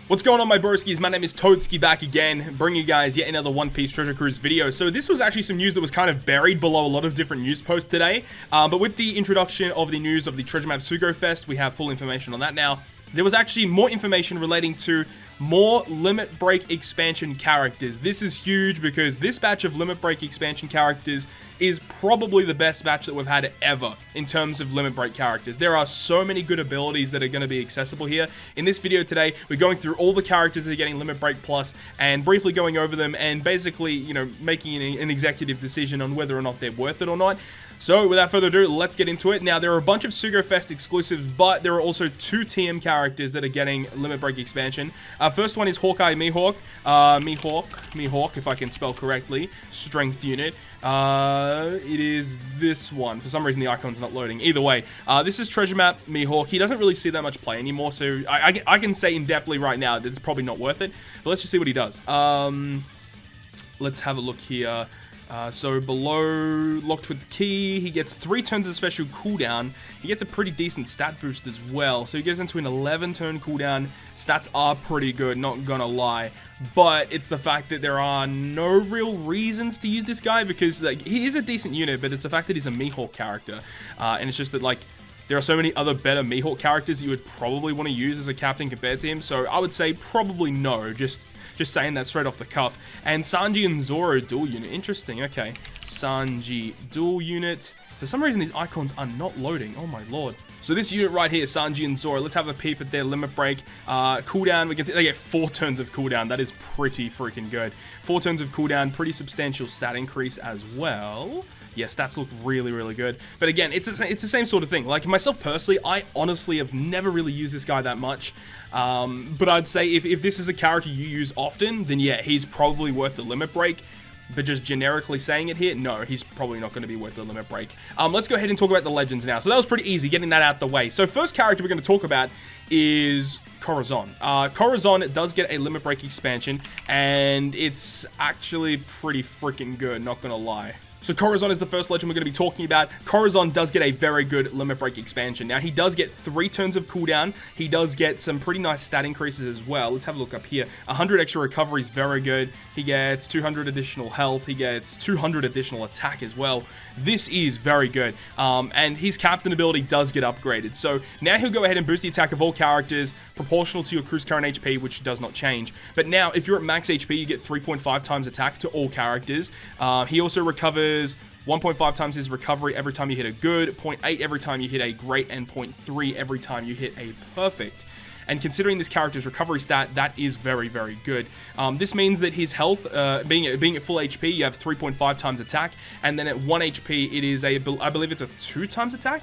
What's going on, my broskies? My name is Toadskii, back again, bringing you guys yet another One Piece Treasure Cruise video. So this was actually some news that was kind of buried below a lot of different news posts today. But with the introduction of the news of the Treasure Map Sugo Fest, we have full information on that now. There was actually more information relating to more Limit Break expansion characters. This is huge because this batch of Limit Break expansion characters is probably the best batch that we've had ever in terms of Limit Break characters. There are so many good abilities that are going to be accessible here. In this video today, we're going through all the characters that are getting Limit Break Plus and briefly going over them and basically, you know, making an executive decision on whether or not they're worth it or not. So, without further ado, let's get into it. Now, there are a bunch of Sugo Fest exclusives, but there are also two TM characters that are getting Limit Break expansion. First one is Hawkeye Mihawk. Mihawk, if I can spell correctly. Strength unit. It is this one. For some reason, the icon's not loading. Either way, this is Treasure Map Mihawk. He doesn't really see that much play anymore, so I can say indefinitely right now that it's probably not worth it. But let's just see what he does. Let's have a look here. So below, locked with key, he gets 3 turns of special cooldown. He gets a pretty decent stat boost as well. So he goes into an 11 turn cooldown. Stats are pretty good, not gonna lie. But it's the fact that there are no real reasons to use this guy because like he is a decent unit, but it's the fact that he's a Mihawk character. And it's just that like there are so many other better Mihawk characters that you would probably want to use as a captain compared to him. So I would say probably no, just saying that straight off the cuff. And Sanji and Zoro dual unit. Interesting, okay. Sanji dual unit. For some reason, these icons are not loading. Oh my lord. So this unit right here, Sanji and Zoro, let's have a peep at their Limit Break. Cooldown, we can see they get 4 turns of cooldown. That is pretty freaking good. 4 turns of cooldown, pretty substantial stat increase as well. Yeah, stats look really, really good. But again, it's the same sort of thing. Like, myself personally, I honestly have never really used this guy that much. But I'd say if this is a character you use often, then yeah, he's probably worth the Limit Break. But just generically saying it here, no, he's probably not going to be worth the Limit Break. Let's go ahead and talk about the legends now. So that was pretty easy, getting that out the way. So first character we're going to talk about is Corazon. Corazon does get a Limit Break expansion, and it's actually pretty freaking good, not going to lie. So Corazon is the first legend we're going to be talking about. Corazon does get a very good Limit Break expansion. Now, he does get 3 turns of cooldown. He does get some pretty nice stat increases as well. Let's have a look up here. 100 extra recovery is very good. He gets 200 additional health. He gets 200 additional attack as well. This is very good. And his captain ability does get upgraded. So now he'll go ahead and boost the attack of all characters proportional to your crew's current HP, which does not change. But now, if you're at max HP, you get 3.5 times attack to all characters. He also recovers 1.5 times his recovery every time you hit a good, 0.8 every time you hit a great, and 0.3 every time you hit a perfect. And considering this character's recovery stat, that is very, very good. This means that his health, being at full HP, you have 3.5 times attack, and then at 1 HP, it is I believe it's a 2 times attack?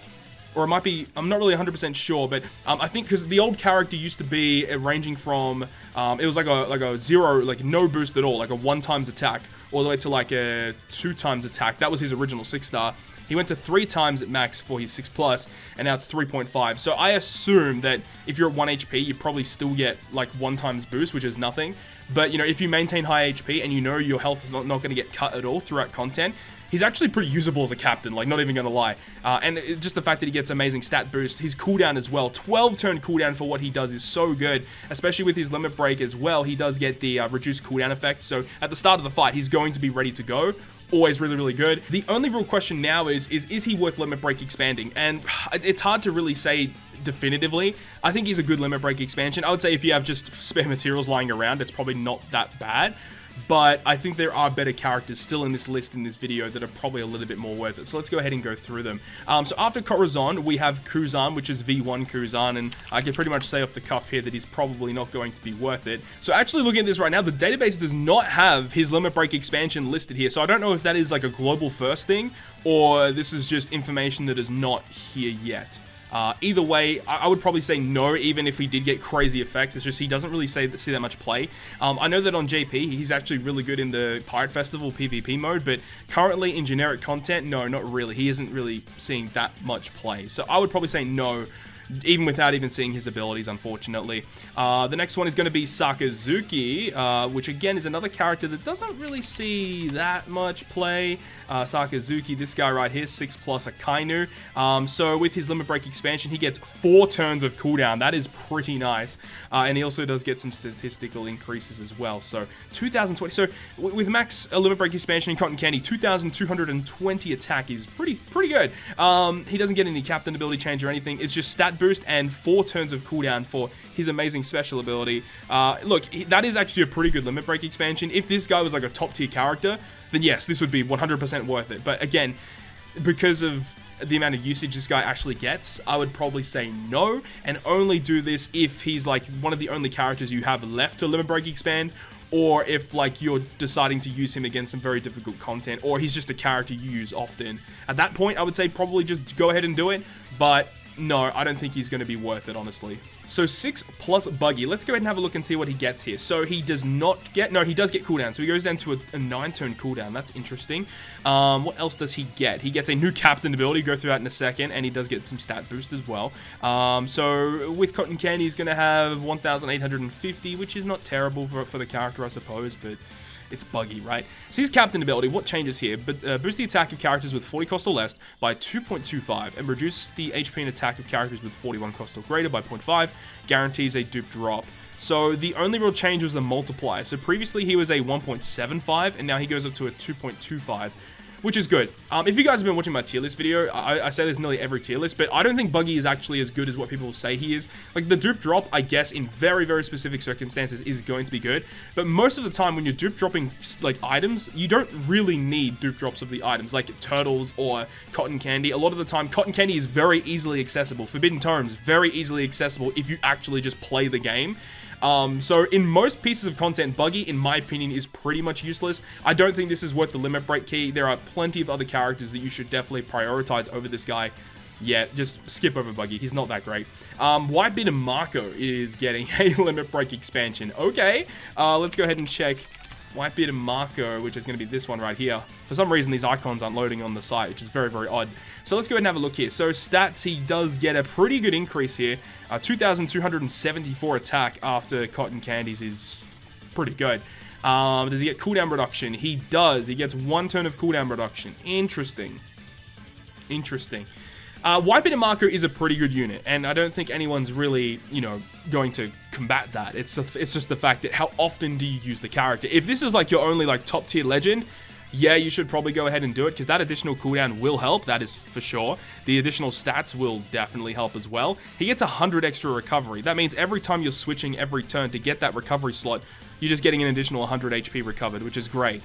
Or it might be, I'm not really 100% sure, but I think because the old character used to be ranging from, it was like a 0, like no boost at all, like a 1 times attack, all the way to like a 2 times attack. That was his original 6-star. He went to 3 times at max for his 6+, and now it's 3.5. So I assume that if you're at 1 HP, you probably still get like 1 times boost, which is nothing. But, you know, if you maintain high HP and you know your health is not going to get cut at all throughout content, he's actually pretty usable as a captain, like, not even gonna lie. And just the fact that he gets amazing stat boost, his cooldown as well, 12 turn cooldown for what he does is so good, especially with his Limit Break as well. He does get the reduced cooldown effect, so at the start of the fight, he's going to be ready to go. Always really, really good. The only real question now is he worth Limit Break expanding? And it's hard to really say definitively. I think he's a good Limit Break expansion. I would say if you have just spare materials lying around, it's probably not that bad. But I think there are better characters still in this list in this video that are probably a little bit more worth it. So let's go ahead and go through them. So after Corazon, we have Kuzan, which is V1 Kuzan, and I can pretty much say off the cuff here that he's probably not going to be worth it. So actually looking at this right now, the database does not have his Limit Break expansion listed here. So I don't know if that is like a global first thing, or this is just information that is not here yet. Either way, I would probably say no, even if he did get crazy effects. It's just he doesn't really see that much play. I know that on JP, he's actually really good in the Pirate Festival PvP mode, but currently in generic content, no, not really. He isn't really seeing that much play. So I would probably say no, even without even seeing his abilities, unfortunately. The next one is going to be Suckerzuki, which again is another character that doesn't really see that much play. Suckerzuki, this guy right here, 6+ Akainu. So with his Limit Break expansion, he gets 4 turns of cooldown. That is pretty nice. And he also does get some statistical increases as well. So 2020. So with max Limit Break expansion in Cotton Candy, 2220 attack is pretty good. He doesn't get any captain ability change or anything. It's just stat boost and 4 turns of cooldown for his amazing special ability. Look, that is actually a pretty good Limit Break expansion. If this guy was like a top tier character, then yes, this would be 100% worth it. But again, because of the amount of usage this guy actually gets, I would probably say no, and only do this if he's like one of the only characters you have left to Limit Break expand, or if like you're deciding to use him against some very difficult content, or he's just a character you use often. At that point, I would say probably just go ahead and do it, but no, I don't think he's going to be worth it, honestly. So 6+ Buggy. Let's go ahead and have a look and see what he gets here. So he does not get... No, he does get cooldown. So he goes down to a 9-turn cooldown. That's interesting. What else does he get? He gets a new captain ability. Go through that in a second. And he does get some stat boost as well. So with Cotton Candy, he's going to have 1,850, which is not terrible for the character, I suppose. But it's buggy, right? So his captain ability, what changes here? But boost the attack of characters with 40 cost or less by 2.25 and reduce the HP and attack of characters with 41 cost or greater by 0.5, guarantees a dupe drop. So the only real change was the multiplier. So previously he was a 1.75 and now he goes up to a 2.25. Which is good. If you guys have been watching my tier list video, I say there's nearly every tier list, but I don't think Buggy is actually as good as what people say he is. Like, the dupe drop, I guess, in very, very specific circumstances is going to be good, but most of the time when you're dupe dropping, like, items, you don't really need dupe drops of the items, like turtles or cotton candy. A lot of the time, cotton candy is very easily accessible. Forbidden Tomes, very easily accessible if you actually just play the game. So in most pieces of content, Buggy, in my opinion, is pretty much useless. I don't think this is worth the Limit Break key. There are plenty of other characters that you should definitely prioritize over this guy. Yeah, just skip over Buggy. He's not that great. Whitebeard and Marco is getting a Limit Break expansion. Okay, let's go ahead and check Whitebeard and Marco, which is going to be this one right here. For some reason, these icons aren't loading on the site, which is very, very odd. So let's go ahead and have a look here. So stats, he does get a pretty good increase here. 2,274 attack after Cotton Candies is pretty good. Does he get cooldown reduction? He does. He gets 1 turn of cooldown reduction. Interesting. Interesting. Whitebeard and Marco is a pretty good unit, and I don't think anyone's really, you know, going to combat that. It's just the fact that how often do you use the character? If this is like your only like top tier legend, yeah, you should probably go ahead and do it, because that additional cooldown will help, that is for sure. The additional stats will definitely help as well. He gets 100 extra recovery. That means every time you're switching every turn to get that recovery slot, you're just getting an additional 100 HP recovered, which is great.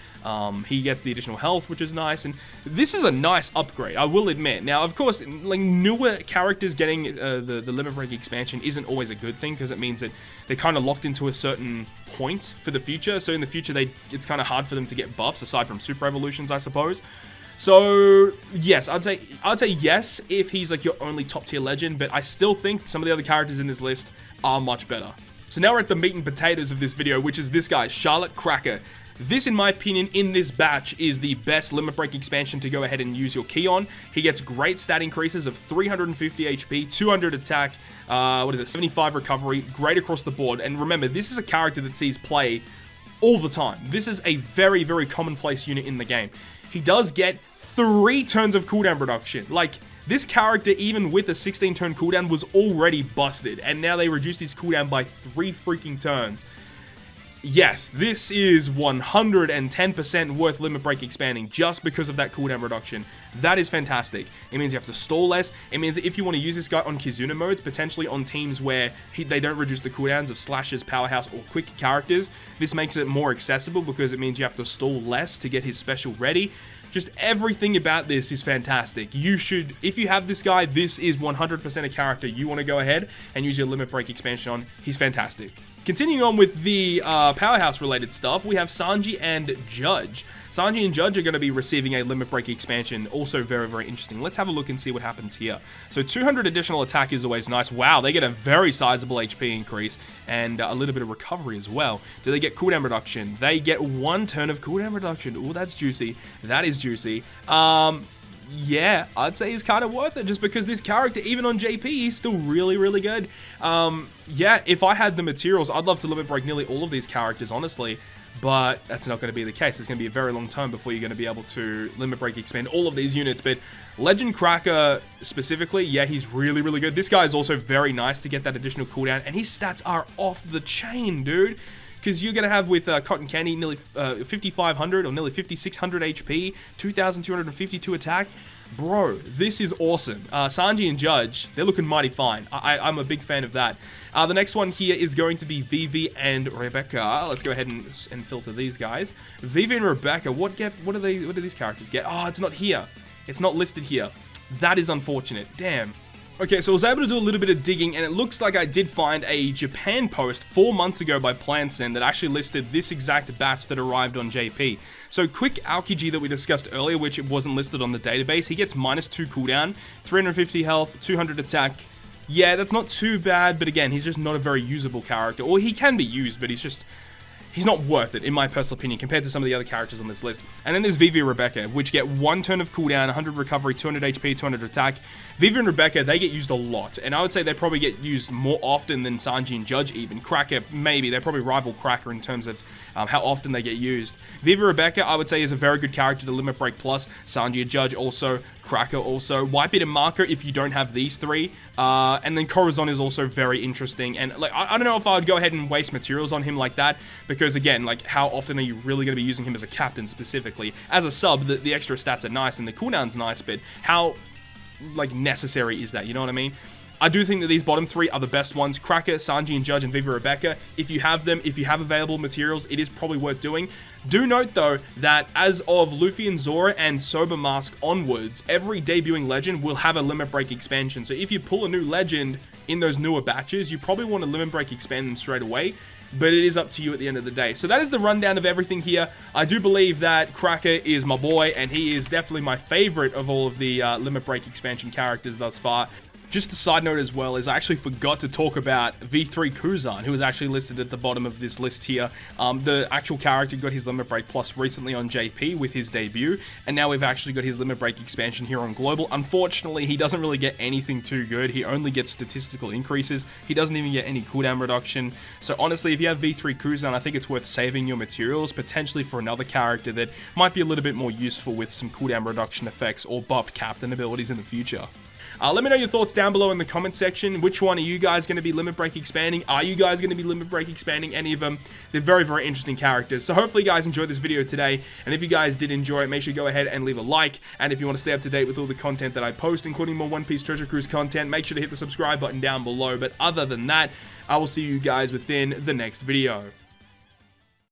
He gets the additional health, which is nice, and this is a nice upgrade, I will admit. Now, of course, like newer characters getting the Limit Break expansion isn't always a good thing, because it means that they're kind of locked into a certain point for the future. So in the future, it's kind of hard for them to get buffs, aside from super evolutions, I suppose. So yes, I'd say yes if he's like your only top tier legend, but I still think some of the other characters in this list are much better. So now we're at the meat and potatoes of this video, which is this guy, Charlotte Cracker. This, in my opinion, in this batch, is the best Limit Break expansion to go ahead and use your key on. He gets great stat increases of 350 HP, 200 attack, 75 recovery, great across the board. And remember, this is a character that sees play all the time. This is a very, very commonplace unit in the game. He does get 3 turns of cooldown reduction. Like, this character, even with a 16-turn cooldown, was already busted, and now they reduced his cooldown by 3 freaking turns. Yes, this is 110% worth Limit Break expanding just because of that cooldown reduction. That is fantastic. It means you have to stall less. It means that if you want to use this guy on Kizuna modes, potentially on teams where they don't reduce the cooldowns of Slashers, Powerhouse, or Quick characters, this makes it more accessible because it means you have to stall less to get his special ready. Just everything about this is fantastic. You should, if you have this guy, this is 100% a character you want to go ahead and use your Limit Break expansion on. He's fantastic. Continuing on with the Powerhouse related stuff, we have Sanji and Judge. Sanji and Judge are going to be receiving a Limit Break expansion, also very, very interesting. Let's have a look and see what happens here. So 200 additional attack is always nice. Wow, they get a very sizable HP increase and a little bit of recovery as well. Do they get cooldown reduction? They get 1 turn of cooldown reduction. Oh, that's juicy. That is juicy. yeah, I'd say he's kind of worth it just because this character, even on JP, he's still really, really good. Yeah, if I had the materials, I'd love to limit break nearly all of these characters, honestly. But that's not going to be the case. It's going to be a very long time before you're going to be able to limit break expand all of these units. But Legend Cracker specifically, yeah, he's really, really good. This guy is also very nice to get that additional cooldown. And his stats are off the chain, dude. Because you're going to have with Cotton Candy nearly 5,500 or nearly 5,600 HP, 2,252 attack. Bro, this is awesome. Sanji and Judge, they're looking mighty fine. I'm a big fan of that. The next one here is going to be Vivi and Rebecca. Let's go ahead and filter these guys. Vivi and Rebecca, what do these characters get? Oh, it's not here. It's not listed here. That is unfortunate. Damn. Okay, so I was able to do a little bit of digging, and it looks like I did find a Japan post 4 months ago by Plansen that actually listed this exact batch that arrived on JP. So quick Aokiji that we discussed earlier, which it wasn't listed on the database, he gets -2 cooldown, 350 health, 200 attack. Yeah, that's not too bad, but again, he's just not a very usable character. Or he can be used, but he's not worth it, in my personal opinion, compared to some of the other characters on this list. And then there's Vivi Rebecca, which get 1 turn of cooldown, 100 recovery, 200 HP, 200 attack. Vivi and Rebecca, they get used a lot. And I would say they probably get used more often than Sanji and Judge even. Cracker, maybe. They probably rival Cracker in terms of how often they get used. Vivi Rebecca, I would say, is a very good character to limit break plus. Sanji and Judge also. Cracker also. Wipe It and Marker if you don't have these three. And then Corazon is also very interesting. And like I don't know if I would go ahead and waste materials on him like that. Because again, like how often are you really going to be using him as a captain specifically? As a sub, the extra stats are nice and the cooldown's nice, but how like necessary is that? You know what I mean? I do think that these bottom three are the best ones. Cracker, Sanji and Judge, and Vivi Rebecca. If you have them, if you have available materials, it is probably worth doing. Do note, though, that as of Luffy and Zora and Sober Mask onwards, every debuting legend will have a limit break expansion. So if you pull a new legend in those newer batches, you probably want to limit break expand them straight away. But it is up to you at the end of the day. So that is the rundown of everything here. I do believe that Cracker is my boy, and he is definitely my favorite of all of the limit break expansion characters thus far. Just a side note as well is I actually forgot to talk about V3 Corazon, who was actually listed at the bottom of this list here. The actual character got his Limit Break Plus recently on JP with his debut, and now we've actually got his Limit Break expansion here on Global. Unfortunately, he doesn't really get anything too good. He only gets statistical increases. He doesn't even get any cooldown reduction. So honestly, if you have V3 Corazon, I think it's worth saving your materials, potentially for another character that might be a little bit more useful with some cooldown reduction effects or buffed captain abilities in the future. Let me know your thoughts down below in the comment section. Which one are you guys going to be limit break expanding? Are you guys going to be limit break expanding any of them? They're very, very interesting characters. So hopefully you guys enjoyed this video today. And if you guys did enjoy it, make sure you go ahead and leave a like. And if you want to stay up to date with all the content that I post, including more One Piece Treasure Cruise content, make sure to hit the subscribe button down below. But other than that, I will see you guys within the next video.